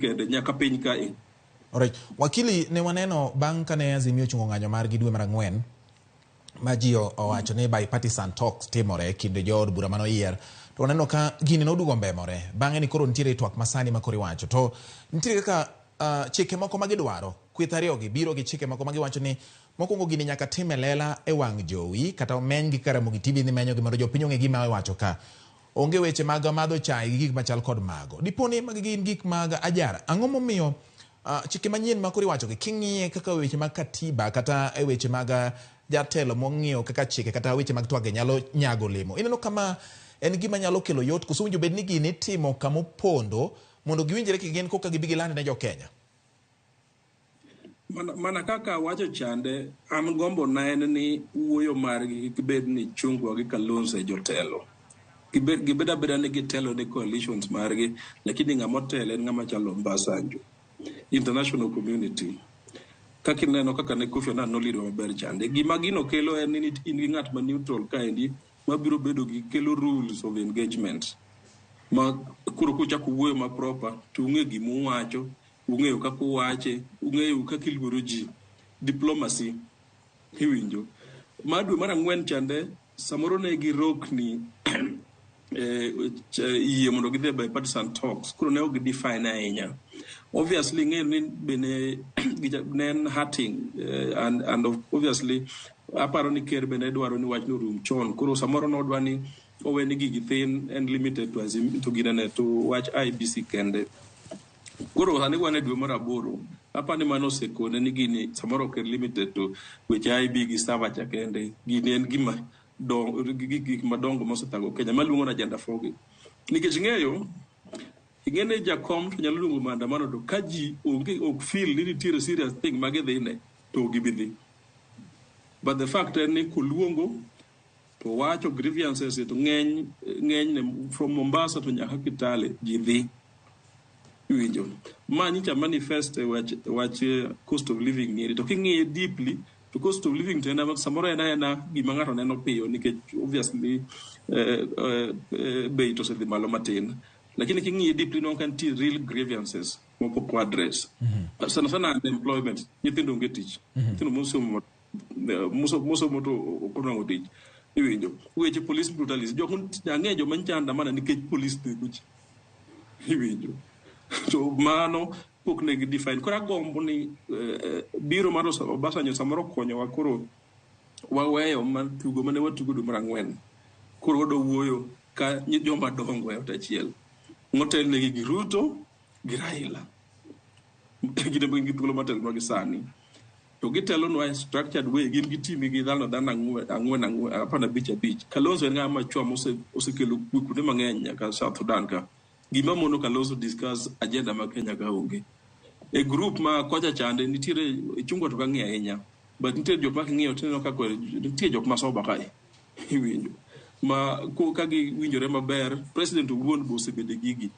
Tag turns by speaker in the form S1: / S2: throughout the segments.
S1: kende nyaka piny kae.
S2: Alright, wakili ne waneno bang' kane Azimio chungo ng'anyo margi dwe mar Ang'wen ma ji owacho ni bipartisan talks timore kinde jood bura manoyier, to waneno ka gini nodugo mbemore bang'e ni koro nitiere twak masani ma koro iwacho, to nitiere kaka chike moko magidwaro kweth ariyogi biro gi chike moko magiwacho ni mokwongo gini nyaka time lela e wang' jowi kata omeny gi Karamogi TV ni menyo gi mondo jopiny ong'e gima iwacho ka onge weche mag madho chai gi gik machal kod mago. Diponi magi gin gik mag ajara, ang'o momiyo chike manyien ma koro iwacho gi king'iye kaka weche mag katiba kata e weche mag jatelo mong'iyo kaka chike kata weche mag twage nyalo nyago lemo, ineno kama en gima nyalo kelo yot koso winjo bed ni gini timo kamopondo mondo giwinjre kigin koka gibi gilande ne jo Kenya?
S1: Mana kaka wacho chande, an gombo na en ni wuoyo margi kibed ni chungwa gi Kalonzo e jotelo. Gibeda beda ni gitelo ni coalitions margi, lakini ng'ama telo en ng'ama chalo Mbasanjo. International community. Kaka neno kaka ne Kofi Annan nolido maber chande. Gima gino kelo en ni in gi ng'at ma neutral kaendi, mabiro bedo gi kelo rules of engagement. Ma kuro kuchako wuoyo ma proper, to ung'e gima uwacho, ung'eyo kaka uwache, ung'eyo kaka iluoro ji. Diplomacy. Hiwinjo. Dwe mar Ang'wen chande, samoro ne girokni yie mondo gidhi bipartisan talks, kuro ne ok define ahinya. Obviously, nen hurting, and obviously, aparo ni ker bene dwaro ni wach no rum chon. Kuro samoro no dwani oweni gigi thin and limited to Azimio to ginene to watch IBC kende. Kuro sani wane dwe mar aboro, apani mano sekone ni gini samoro ker limited to weche IB gi sava cha kende. Gini en gima gik madongo mosetago Kenya maluongo na agenda fogi. Nikech ing'ene jakom to nyalo luongo maandamano to ka ji ok feel ni nitiere serious thing magidhine to gibidhi. But the fact is ni koluongo to wacho grievances to ng'eny from Mombasa to nyaka Kitale ji dhi. Winjo. Ma nyicha manifest wach cost of living ni to king'iye deeply to cost of living to samoro ena gima ng'ato neno piyo nikech obviously bei to sedhi malo matin. Lakini king'iye deeply no kan ti real grievances moko po address. Sana unemployment, nyithindo onge tich. Nyithindo mosomo moto okonango tich. Iwinjo. Weche police brutality. Jok ang'e joma nchanda mana nikech police nego ji. Iwinjo. So mano pok ne define. Kora gombo ni biro mar Obasanjo samoro konyowa koro waweyo tugo mane watugo dwe mar Ang'wen. Koro wado wuoyo ka joma dongo e ot achiel. Motel negi gi Ruto gi Raila. Gine bing gi thuolo motel no gi sani. To gitelo no structured way gin gi team gi dhano ang'wen apana bich. Kalonzo en ng'ama chwa osekelo kuonde mang'eny nyaka South Sudan ka. Gima mono Kalonzo discuss agenda ma Kenya ka onge. E group ma kocha chande nitiere chungo to kang'e ahinya. But nitiere jok ma king'iyo tineno kako nitiere jok ma soba kae. Iwinjo. Ma ka giwinjore maber, president owuon bo osebede gigi.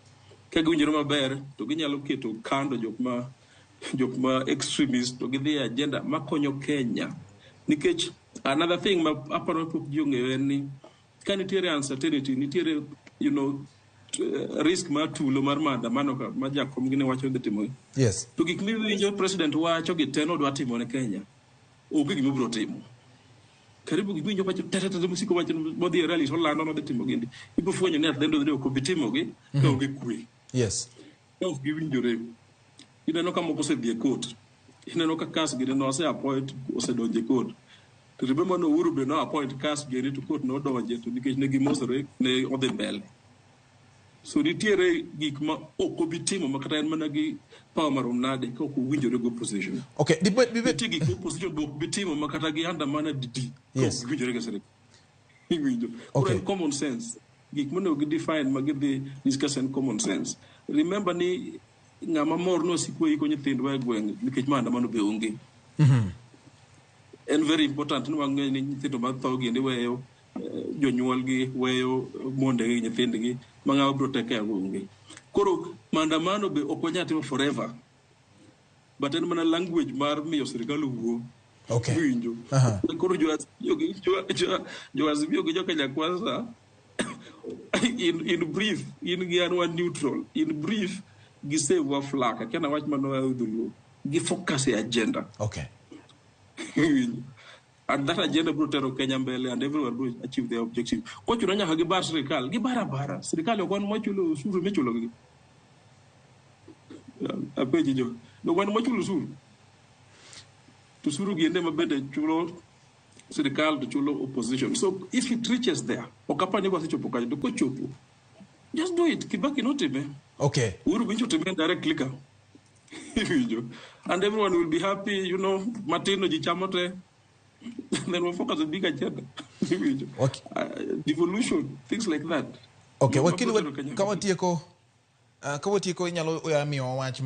S1: Ka giwinjore maber to ginyalo keto kando jok ma extremist to gidhi agenda makonyo Kenya. Nikech another thing ma aparo pok ji ong'eyo en ni ka nitiere uncertainty, nitiere risk ma tulo mar maandamano ka ma jakom gine wacho dhi timo.
S2: Yes.
S1: To gik miwinjo president wacho gi teno dwa timo ne Kenya. Onge gima biro timo. Karibu giwinjo wacho tete musiko wacho modhi rally so lando no dhi timo gindi. Ibo fwenyo ni atendo dhi ok bitimo gi ka onge kwe.
S2: Yes.
S1: Ok giwinjore. Ineno ka moko osedhi e court. Ineno ka kas gine no ose appoint osedonje court. To remember no Uhuru be no appoint kas gine to court no donje to nikech ne gimosore ne odhi mbele. So nitiere gik ma ok obitimo makata en mana gi power marom nade ka ok winjore go position.
S2: Okay,
S1: nitiere gik ma position ok bitimo makata gi anda mana didi.
S2: Yes.
S1: Winjore ga sere. Winjo. Okay. Common sense. Gik mane ok define magidhi discuss and common sense. Remember ni ng'ama mor no siko iko nyithindwa e gweng' nikech maandamano be onge. En very important ni wang'e ni nyithindo ma tho gi weyo jonyuol gi weyo monde gi nyithindgi mang'awo bro take agonge. Koro maandamano be ok wanyal timo forever. But en mana language mar miyo sirkal wuo.
S2: Okay.
S1: Winjo. Koro jo Azimio gi jo Kenya Kwanza in brief in gi an one neutral in brief gisave wa flaka kena wach mano dulu gi focus e agenda.
S2: Okay.
S1: And that agenda bro tero Kenya mbele and everyone will achieve their objective. Ko chuno nyaka gi bar sirkal gi bara sirkal okon mochulo usuru mechulo gi. Apeji jo. No wan mochulo usuru. Usuru gi ende mabende chulo sirkal to chulo opposition. So if it reaches there, okapani kwa sicho pokaje do ko chopo. Just do it. Kibaki no time.
S2: Okay.
S1: Uru bincho time direct clicker. And everyone will be happy, you know, Martino jichamote. Then we'll focus on big agenda.
S2: Okay.
S1: Devolution, things like that.
S2: Okay, wakili kawatieko inyalo miyo wach